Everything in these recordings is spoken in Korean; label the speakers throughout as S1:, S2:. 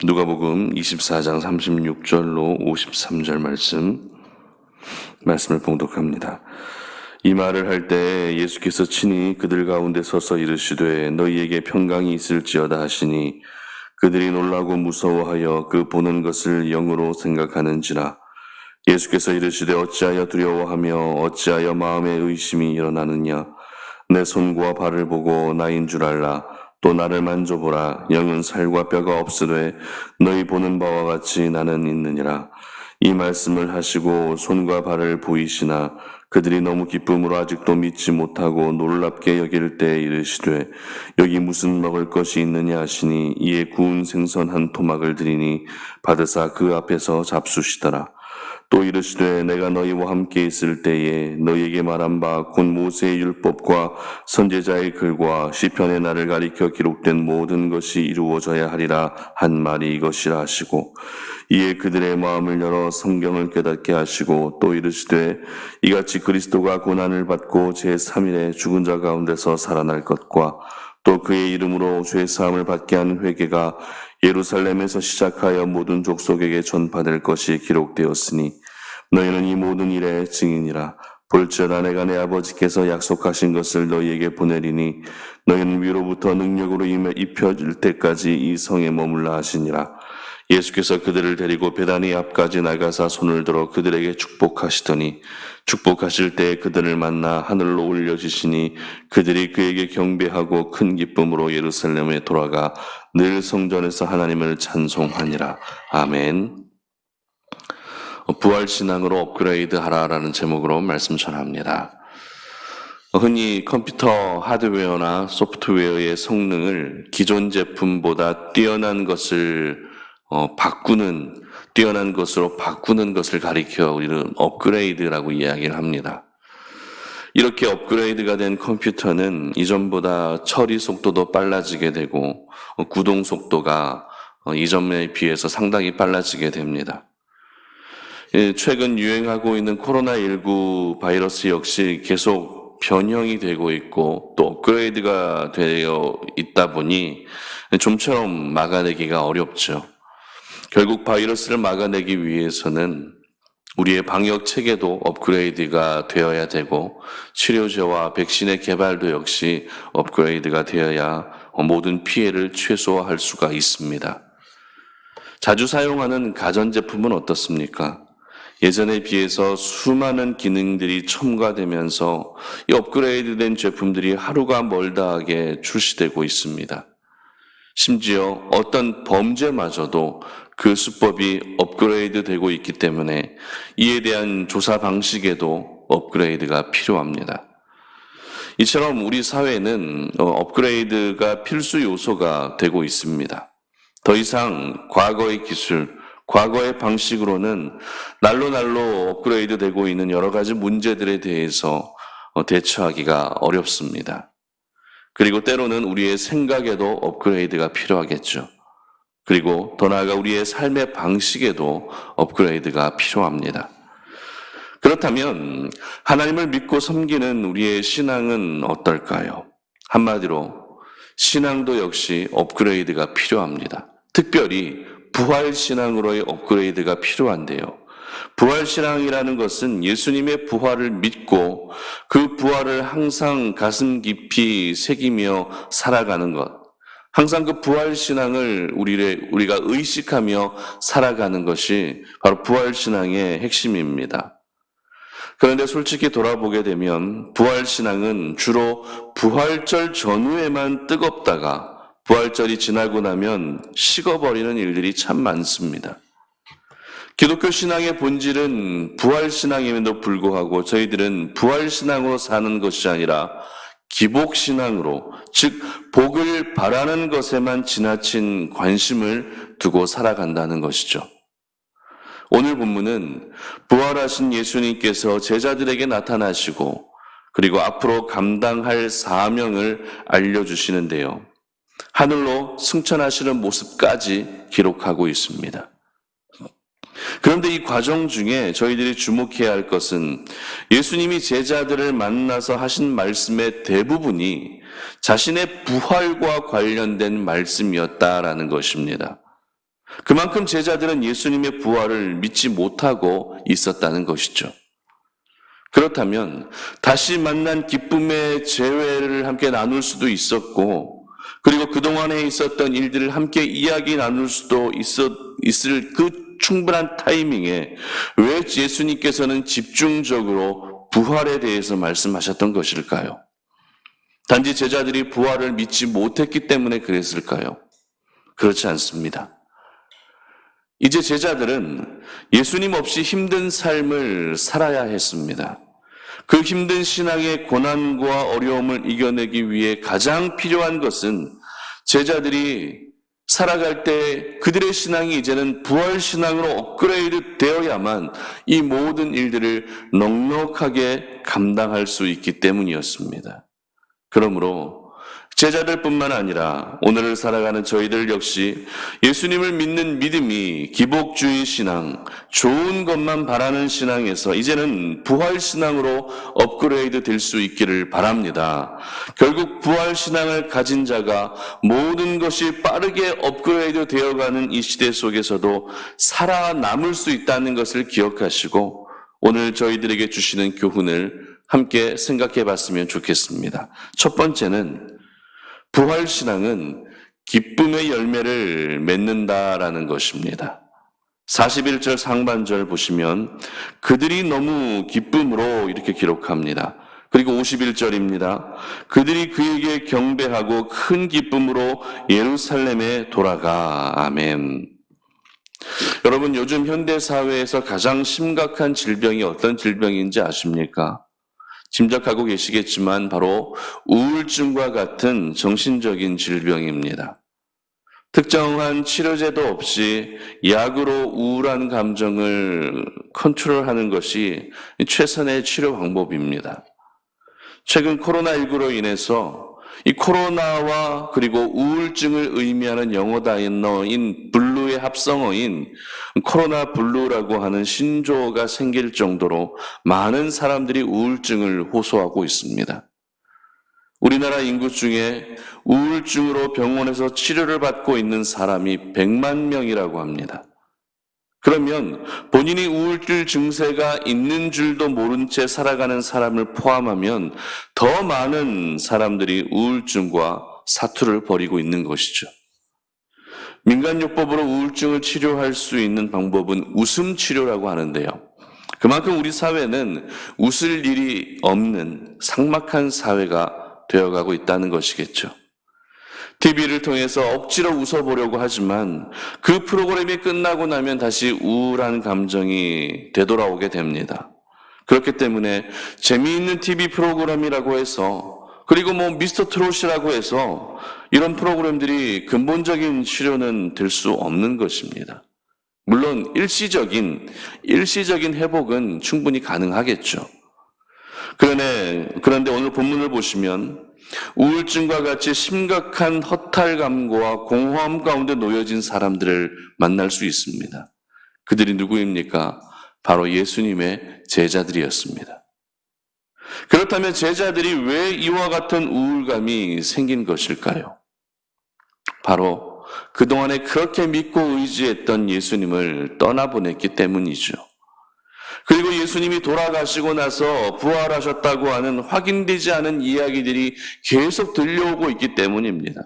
S1: 누가복음 24장 36절로 53절 말씀을 봉독합니다. 이 말을 할 때 예수께서 친히 그들 가운데 서서 이르시되 너희에게 평강이 있을지어다 하시니 그들이 놀라고 무서워하여 그 보는 것을 영으로 생각하는지라. 예수께서 이르시되 어찌하여 두려워하며 어찌하여 마음에 의심이 일어나느냐. 내 손과 발을 보고 나인 줄 알라. 또 나를 만져보라. 영은 살과 뼈가 없으되 너희 보는 바와 같이 나는 있느니라. 이 말씀을 하시고 손과 발을 보이시나 그들이 너무 기쁨으로 아직도 믿지 못하고 놀랍게 여길 때 이르시되 여기 무슨 먹을 것이 있느냐 하시니 이에 구운 생선 한 토막을 드리니 받으사 그 앞에서 잡수시더라. 또 이르시되 내가 너희와 함께 있을 때에 너희에게 말한 바 곧 모세의 율법과 선지자의 글과 시편의 나를 가리켜 기록된 모든 것이 이루어져야 하리라 한 말이 이것이라 하시고 이에 그들의 마음을 열어 성경을 깨닫게 하시고 또 이르시되 이같이 그리스도가 고난을 받고 제3일에 죽은 자 가운데서 살아날 것과 또 그의 이름으로 죄 사함을 받게 하는 회개가 예루살렘에서 시작하여 모든 족속에게 전파될 것이 기록되었으니 너희는 이 모든 일의 증인이라. 볼지어다 내가 내 아버지께서 약속하신 것을 너희에게 보내리니 너희는 위로부터 능력으로 입혀질 때까지 이 성에 머물라 하시니라. 예수께서 그들을 데리고 베다니 앞까지 나가사 손을 들어 그들에게 축복하시더니 축복하실 때 그들을 만나 하늘로 올려주시니 그들이 그에게 경배하고 큰 기쁨으로 예루살렘에 돌아가 늘 성전에서 하나님을 찬송하니라. 아멘. 부활신앙으로 업그레이드 하라라는 제목으로 말씀 전합니다. 흔히 컴퓨터 하드웨어나 소프트웨어의 성능을 기존 제품보다 뛰어난 것으로 바꾸는 것을 가리켜 우리는 업그레이드라고 이야기를 합니다. 이렇게 업그레이드가 된 컴퓨터는 이전보다 처리 속도도 빨라지게 되고 구동 속도가 이전에 비해서 상당히 빨라지게 됩니다. 최근 유행하고 있는 코로나19 바이러스 역시 계속 변형이 되고 있고 또 업그레이드가 되어 있다 보니 좀처럼 막아내기가 어렵죠. 결국 바이러스를 막아내기 위해서는 우리의 방역 체계도 업그레이드가 되어야 되고 치료제와 백신의 개발도 역시 업그레이드가 되어야 모든 피해를 최소화할 수가 있습니다. 자주 사용하는 가전제품은 어떻습니까? 예전에 비해서 수많은 기능들이 첨가되면서 이 업그레이드된 제품들이 하루가 멀다하게 출시되고 있습니다. 심지어 어떤 범죄마저도 그 수법이 업그레이드 되고 있기 때문에 이에 대한 조사 방식에도 업그레이드가 필요합니다. 이처럼 우리 사회는 업그레이드가 필수 요소가 되고 있습니다. 더 이상 과거의 기술, 과거의 방식으로는 날로 업그레이드 되고 있는 여러 가지 문제들에 대해서 대처하기가 어렵습니다. 그리고 때로는 우리의 생각에도 업그레이드가 필요하겠죠. 그리고 더 나아가 우리의 삶의 방식에도 업그레이드가 필요합니다. 그렇다면 하나님을 믿고 섬기는 우리의 신앙은 어떨까요? 한마디로 신앙도 역시 업그레이드가 필요합니다. 특별히 부활신앙으로의 업그레이드가 필요한데요. 부활신앙이라는 것은 예수님의 부활을 믿고 그 부활을 항상 가슴 깊이 새기며 살아가는 것. 항상 그 부활신앙을 우리가 의식하며 살아가는 것이 바로 부활신앙의 핵심입니다. 그런데 솔직히 돌아보게 되면 부활신앙은 주로 부활절 전후에만 뜨겁다가 부활절이 지나고 나면 식어버리는 일들이 참 많습니다. 기독교 신앙의 본질은 부활신앙임에도 불구하고 저희들은 부활신앙으로 사는 것이 아니라 기복신앙으로, 즉 복을 바라는 것에만 지나친 관심을 두고 살아간다는 것이죠. 오늘 본문은 부활하신 예수님께서 제자들에게 나타나시고 그리고 앞으로 감당할 사명을 알려주시는데요. 하늘로 승천하시는 모습까지 기록하고 있습니다. 그런데 이 과정 중에 저희들이 주목해야 할 것은 예수님이 제자들을 만나서 하신 말씀의 대부분이 자신의 부활과 관련된 말씀이었다라는 것입니다. 그만큼 제자들은 예수님의 부활을 믿지 못하고 있었다는 것이죠. 그렇다면 다시 만난 기쁨의 재회를 함께 나눌 수도 있었고, 그리고 그동안에 있었던 일들을 함께 이야기 나눌 수도 있을 그 충분한 타이밍에 왜 예수님께서는 집중적으로 부활에 대해서 말씀하셨던 것일까요? 단지 제자들이 부활을 믿지 못했기 때문에 그랬을까요? 그렇지 않습니다. 이제 제자들은 예수님 없이 힘든 삶을 살아야 했습니다. 그 힘든 신앙의 고난과 어려움을 이겨내기 위해 가장 필요한 것은 제자들이 살아갈 때 그들의 신앙이 이제는 부활 신앙으로 업그레이드 되어야만 이 모든 일들을 넉넉하게 감당할 수 있기 때문이었습니다. 그러므로 제자들뿐만 아니라 오늘을 살아가는 저희들 역시 예수님을 믿는 믿음이 기복주의 신앙, 좋은 것만 바라는 신앙에서 이제는 부활 신앙으로 업그레이드 될 수 있기를 바랍니다. 결국 부활 신앙을 가진 자가 모든 것이 빠르게 업그레이드 되어가는 이 시대 속에서도 살아남을 수 있다는 것을 기억하시고 오늘 저희들에게 주시는 교훈을 함께 생각해 봤으면 좋겠습니다. 첫 번째는 부활신앙은 기쁨의 열매를 맺는다라는 것입니다. 41절 상반절 보시면 그들이 너무 기쁨으로 이렇게 기록합니다. 그리고 51절입니다. 그들이 그에게 경배하고 큰 기쁨으로 예루살렘에 돌아가. 아멘. 여러분, 요즘 현대사회에서 가장 심각한 질병이 어떤 질병인지 아십니까? 짐작하고 계시겠지만 바로 우울증과 같은 정신적인 질병입니다. 특정한 치료제도 없이 약으로 우울한 감정을 컨트롤하는 것이 최선의 치료 방법입니다. 최근 코로나19로 인해서 이 코로나와 그리고 우울증을 의미하는 영어 단어인 블루의 합성어인 코로나 블루라고 하는 신조어가 생길 정도로 많은 사람들이 우울증을 호소하고 있습니다. 우리나라 인구 중에 우울증으로 병원에서 치료를 받고 있는 사람이 100만 명이라고 합니다. 그러면 본인이 우울증 증세가 있는 줄도 모른 채 살아가는 사람을 포함하면 더 많은 사람들이 우울증과 사투를 벌이고 있는 것이죠. 민간요법으로 우울증을 치료할 수 있는 방법은 웃음 치료라고 하는데요. 그만큼 우리 사회는 웃을 일이 없는 삭막한 사회가 되어가고 있다는 것이겠죠. TV를 통해서 억지로 웃어보려고 하지만 그 프로그램이 끝나고 나면 다시 우울한 감정이 되돌아오게 됩니다. 그렇기 때문에 재미있는 TV 프로그램이라고 해서 그리고 미스터 트롯이라고 해서 이런 프로그램들이 근본적인 치료는 될 수 없는 것입니다. 물론 일시적인 회복은 충분히 가능하겠죠. 그런데 오늘 본문을 보시면 우울증과 같이 심각한 허탈감과 공허함 가운데 놓여진 사람들을 만날 수 있습니다. 그들이 누구입니까? 바로 예수님의 제자들이었습니다. 그렇다면 제자들이 왜 이와 같은 우울감이 생긴 것일까요? 바로 그동안에 그렇게 믿고 의지했던 예수님을 떠나보냈기 때문이죠. 그리고 예수님이 돌아가시고 나서 부활하셨다고 하는 확인되지 않은 이야기들이 계속 들려오고 있기 때문입니다.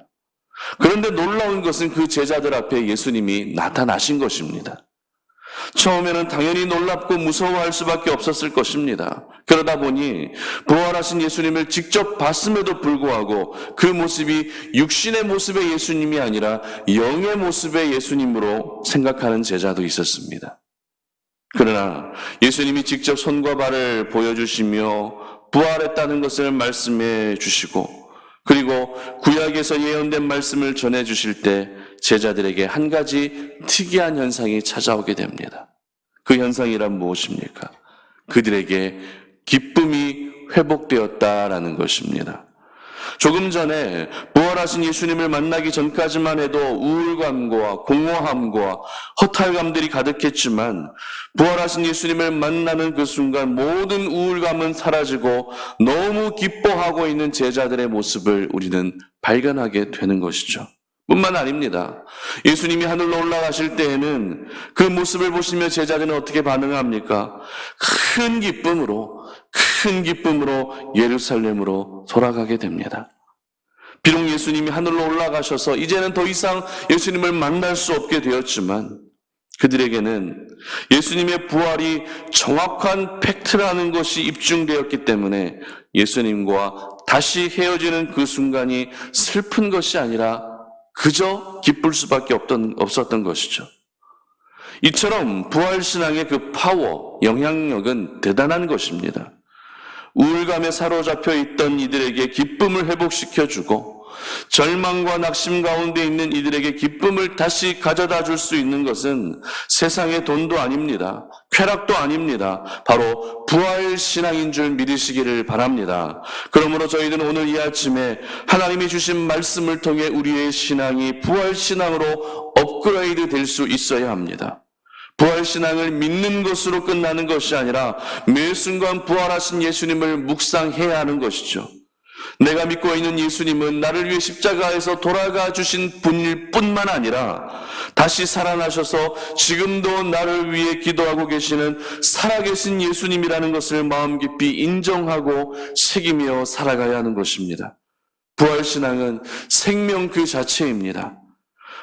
S1: 그런데 놀라운 것은 그 제자들 앞에 예수님이 나타나신 것입니다. 처음에는 당연히 놀랍고 무서워할 수밖에 없었을 것입니다. 그러다 보니 부활하신 예수님을 직접 봤음에도 불구하고 그 모습이 육신의 모습의 예수님이 아니라 영의 모습의 예수님으로 생각하는 제자도 있었습니다. 그러나 예수님이 직접 손과 발을 보여주시며 부활했다는 것을 말씀해 주시고 그리고 구약에서 예언된 말씀을 전해 주실 때 제자들에게 한 가지 특이한 현상이 찾아오게 됩니다. 그 현상이란 무엇입니까? 그들에게 기쁨이 회복되었다라는 것입니다. 조금 전에 부활하신 예수님을 만나기 전까지만 해도 우울감과 공허함과 허탈감들이 가득했지만 부활하신 예수님을 만나는 그 순간 모든 우울감은 사라지고 너무 기뻐하고 있는 제자들의 모습을 우리는 발견하게 되는 것이죠. 뿐만 아닙니다. 예수님이 하늘로 올라가실 때에는 그 모습을 보시며 제자들은 어떻게 반응합니까? 큰 기쁨으로 예루살렘으로 돌아가게 됩니다. 비록 예수님이 하늘로 올라가셔서 이제는 더 이상 예수님을 만날 수 없게 되었지만 그들에게는 예수님의 부활이 정확한 팩트라는 것이 입증되었기 때문에 예수님과 다시 헤어지는 그 순간이 슬픈 것이 아니라 그저 기쁠 수밖에 없었던 것이죠. 이처럼 부활신앙의 그 파워, 영향력은 대단한 것입니다. 우울감에 사로잡혀 있던 이들에게 기쁨을 회복시켜주고 절망과 낙심 가운데 있는 이들에게 기쁨을 다시 가져다 줄 수 있는 것은 세상의 돈도 아닙니다. 쾌락도 아닙니다. 바로 부활신앙인 줄 믿으시기를 바랍니다. 그러므로 저희들은 오늘 이 아침에 하나님이 주신 말씀을 통해 우리의 신앙이 부활신앙으로 업그레이드 될 수 있어야 합니다. 부활신앙을 믿는 것으로 끝나는 것이 아니라 매 순간 부활하신 예수님을 묵상해야 하는 것이죠. 내가 믿고 있는 예수님은 나를 위해 십자가에서 돌아가 주신 분일 뿐만 아니라 다시 살아나셔서 지금도 나를 위해 기도하고 계시는 살아계신 예수님이라는 것을 마음 깊이 인정하고 새기며 살아가야 하는 것입니다. 부활신앙은 생명 그 자체입니다.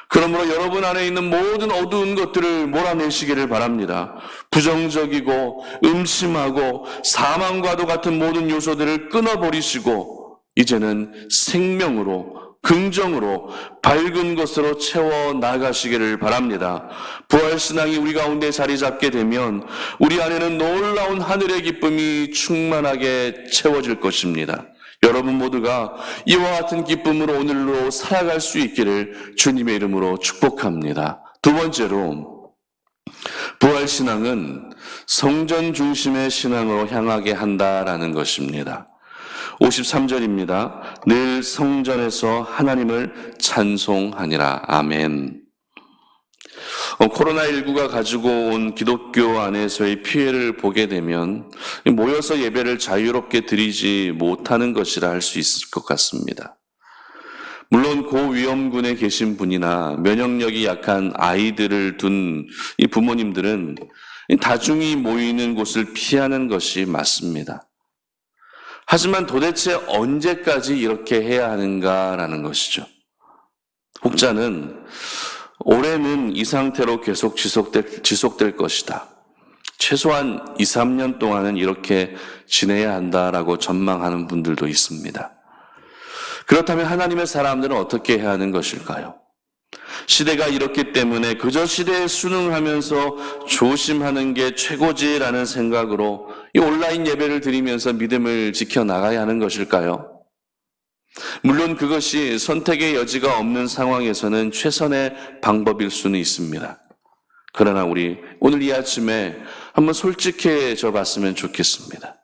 S1: 그러므로 여러분 안에 있는 모든 어두운 것들을 몰아내시기를 바랍니다. 부정적이고 음침하고 사망과도 같은 모든 요소들을 끊어버리시고 이제는 생명으로, 긍정으로, 밝은 것으로 채워 나가시기를 바랍니다. 부활신앙이 우리 가운데 자리 잡게 되면 우리 안에는 놀라운 하늘의 기쁨이 충만하게 채워질 것입니다. 여러분 모두가 이와 같은 기쁨으로 오늘로 살아갈 수 있기를 주님의 이름으로 축복합니다. 두 번째로, 부활신앙은 성전 중심의 신앙으로 향하게 한다라는 것입니다. 53절입니다. 늘 성전에서 하나님을 찬송하니라. 아멘. 코로나19가 가지고 온 기독교 안에서의 피해를 보게 되면 모여서 예배를 자유롭게 드리지 못하는 것이라 할 수 있을 것 같습니다. 물론 고위험군에 계신 분이나 면역력이 약한 아이들을 둔 이 부모님들은 다중이 모이는 곳을 피하는 것이 맞습니다. 하지만 도대체 언제까지 이렇게 해야 하는가라는 것이죠. 혹자는 올해는 이 상태로 계속 지속될 것이다. 최소한 2, 3년 동안은 이렇게 지내야 한다라고 전망하는 분들도 있습니다. 그렇다면 하나님의 사람들은 어떻게 해야 하는 것일까요? 시대가 이렇기 때문에 그저 시대에 순응하면서 조심하는 게 최고지라는 생각으로 이 온라인 예배를 드리면서 믿음을 지켜나가야 하는 것일까요? 물론 그것이 선택의 여지가 없는 상황에서는 최선의 방법일 수는 있습니다. 그러나 우리 오늘 이 아침에 한번 솔직해져 봤으면 좋겠습니다.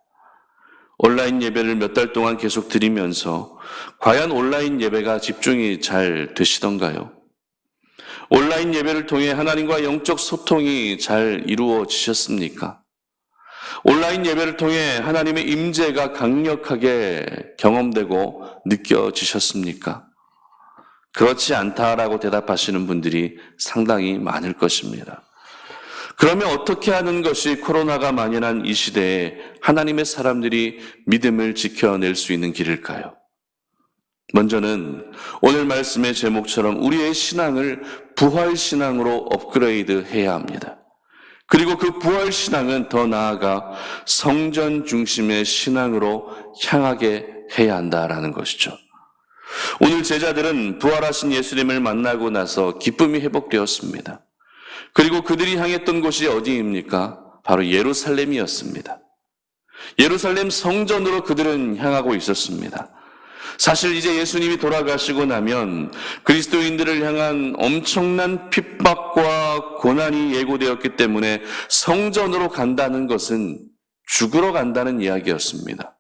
S1: 온라인 예배를 몇 달 동안 계속 드리면서 과연 온라인 예배가 집중이 잘 되시던가요? 온라인 예배를 통해 하나님과 영적 소통이 잘 이루어지셨습니까? 온라인 예배를 통해 하나님의 임재가 강력하게 경험되고 느껴지셨습니까? 그렇지 않다라고 대답하시는 분들이 상당히 많을 것입니다. 그러면 어떻게 하는 것이 코로나가 만연한 이 시대에 하나님의 사람들이 믿음을 지켜낼 수 있는 길일까요? 먼저는 오늘 말씀의 제목처럼 우리의 신앙을 부활신앙으로 업그레이드 해야 합니다. 그리고 그 부활신앙은 더 나아가 성전 중심의 신앙으로 향하게 해야 한다라는 것이죠. 오늘 제자들은 부활하신 예수님을 만나고 나서 기쁨이 회복되었습니다. 그리고 그들이 향했던 곳이 어디입니까? 바로 예루살렘이었습니다. 예루살렘 성전으로 그들은 향하고 있었습니다. 사실 이제 예수님이 돌아가시고 나면 그리스도인들을 향한 엄청난 핍박과 고난이 예고되었기 때문에 성전으로 간다는 것은 죽으러 간다는 이야기였습니다.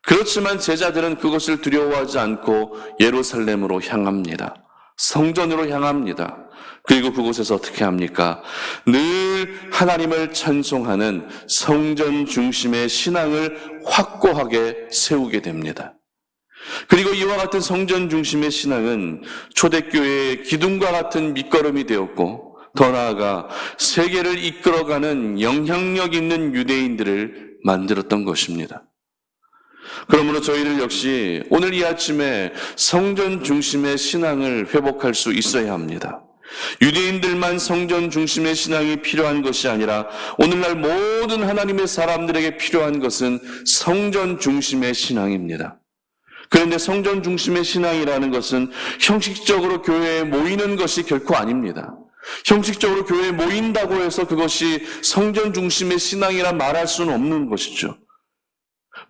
S1: 그렇지만 제자들은 그것을 두려워하지 않고 예루살렘으로 향합니다. 성전으로 향합니다. 그리고 그곳에서 어떻게 합니까? 늘 하나님을 찬송하는 성전 중심의 신앙을 확고하게 세우게 됩니다. 그리고 이와 같은 성전 중심의 신앙은 초대교회의 기둥과 같은 밑거름이 되었고, 더 나아가 세계를 이끌어가는 영향력 있는 유대인들을 만들었던 것입니다. 그러므로 저희들 역시 오늘 이 아침에 성전 중심의 신앙을 회복할 수 있어야 합니다. 유대인들만 성전 중심의 신앙이 필요한 것이 아니라 오늘날 모든 하나님의 사람들에게 필요한 것은 성전 중심의 신앙입니다. 그런데 성전 중심의 신앙이라는 것은 형식적으로 교회에 모이는 것이 결코 아닙니다. 형식적으로 교회에 모인다고 해서 그것이 성전 중심의 신앙이라 말할 수는 없는 것이죠.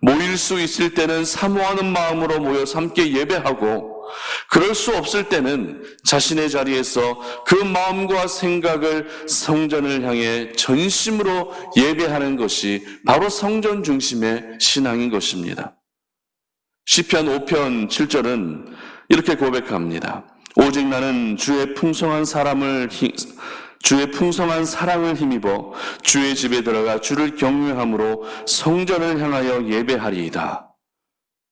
S1: 모일 수 있을 때는 사모하는 마음으로 모여서 함께 예배하고, 그럴 수 없을 때는 자신의 자리에서 그 마음과 생각을 성전을 향해 전심으로 예배하는 것이 바로 성전 중심의 신앙인 것입니다. 시편 5편 7절은 이렇게 고백합니다. 오직 나는 주의 풍성한 사랑을 힘입어 주의 집에 들어가 주를 경외함으로 성전을 향하여 예배하리이다.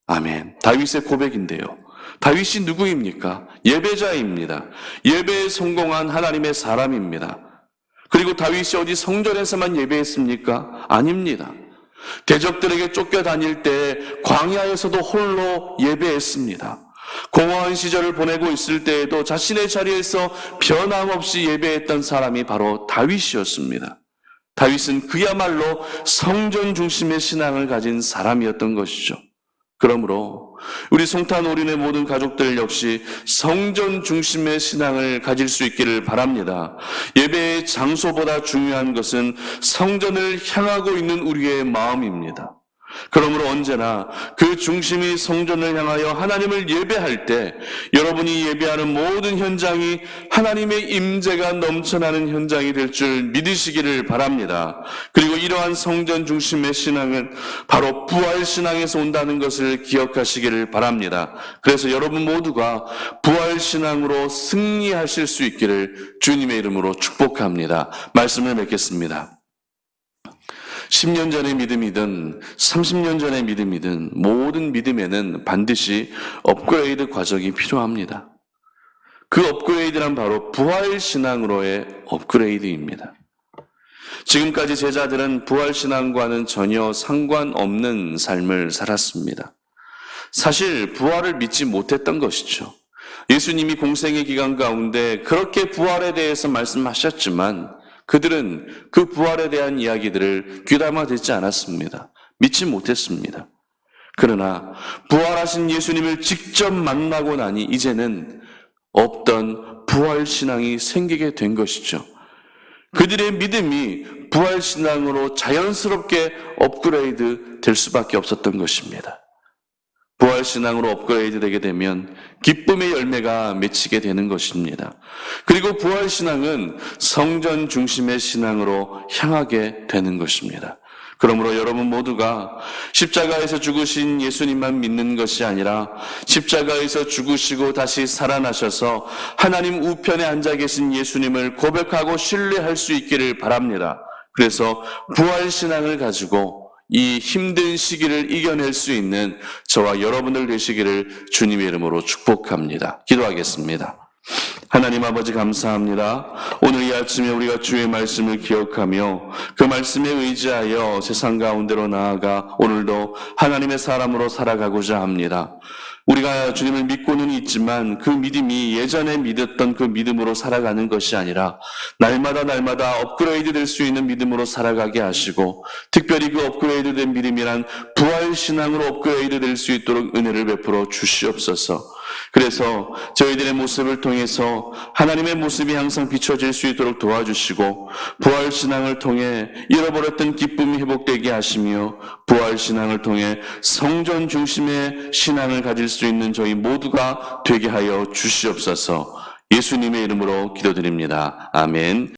S1: 아멘. 다윗의 고백인데요. 다윗이 누구입니까? 예배자입니다. 예배에 성공한 하나님의 사람입니다. 그리고 다윗이 어디 성전에서만 예배했습니까? 아닙니다. 대적들에게 쫓겨다닐 때 광야에서도 홀로 예배했습니다. 공허한 시절을 보내고 있을 때에도 자신의 자리에서 변함없이 예배했던 사람이 바로 다윗이었습니다. 다윗은 그야말로 성전 중심의 신앙을 가진 사람이었던 것이죠. 그러므로 우리 송탄 올인의 모든 가족들 역시 성전 중심의 신앙을 가질 수 있기를 바랍니다. 예배의 장소보다 중요한 것은 성전을 향하고 있는 우리의 마음입니다. 그러므로 언제나 그 중심이 성전을 향하여 하나님을 예배할 때 여러분이 예배하는 모든 현장이 하나님의 임재가 넘쳐나는 현장이 될 줄 믿으시기를 바랍니다. 그리고 이러한 성전 중심의 신앙은 바로 부활신앙에서 온다는 것을 기억하시기를 바랍니다. 그래서 여러분 모두가 부활신앙으로 승리하실 수 있기를 주님의 이름으로 축복합니다. 말씀을 맺겠습니다. 10년 전의 믿음이든 30년 전의 믿음이든 모든 믿음에는 반드시 업그레이드 과정이 필요합니다. 그 업그레이드란 바로 부활신앙으로의 업그레이드입니다. 지금까지 제자들은 부활신앙과는 전혀 상관없는 삶을 살았습니다. 사실 부활을 믿지 못했던 것이죠. 예수님이 공생의 기간 가운데 그렇게 부활에 대해서 말씀하셨지만 그들은 그 부활에 대한 이야기들을 귀담아 듣지 않았습니다. 믿지 못했습니다. 그러나 부활하신 예수님을 직접 만나고 나니 이제는 없던 부활신앙이 생기게 된 것이죠. 그들의 믿음이 부활신앙으로 자연스럽게 업그레이드 될 수밖에 없었던 것입니다. 부활신앙으로 업그레이드 되게 되면 기쁨의 열매가 맺히게 되는 것입니다. 그리고 부활신앙은 성전 중심의 신앙으로 향하게 되는 것입니다. 그러므로 여러분 모두가 십자가에서 죽으신 예수님만 믿는 것이 아니라 십자가에서 죽으시고 다시 살아나셔서 하나님 우편에 앉아 계신 예수님을 고백하고 신뢰할 수 있기를 바랍니다. 그래서 부활신앙을 가지고 이 힘든 시기를 이겨낼 수 있는 저와 여러분들 되시기를 주님의 이름으로 축복합니다. 기도하겠습니다. 하나님 아버지 감사합니다. 오늘 이 아침에 우리가 주의 말씀을 기억하며 그 말씀에 의지하여 세상 가운데로 나아가 오늘도 하나님의 사람으로 살아가고자 합니다. 우리가 주님을 믿고는 있지만 그 믿음이 예전에 믿었던 그 믿음으로 살아가는 것이 아니라 날마다 업그레이드 될 수 있는 믿음으로 살아가게 하시고, 특별히 그 업그레이드 된 믿음이란 부활신앙으로 업그레이드 될 수 있도록 은혜를 베풀어 주시옵소서. 그래서 저희들의 모습을 통해서 하나님의 모습이 항상 비춰질 수 있도록 도와주시고, 부활신앙을 통해 잃어버렸던 기쁨이 회복되게 하시며, 부활신앙을 통해 성전 중심의 신앙을 가질 수 있는 저희 모두가 되게 하여 주시옵소서. 예수님의 이름으로 기도드립니다. 아멘.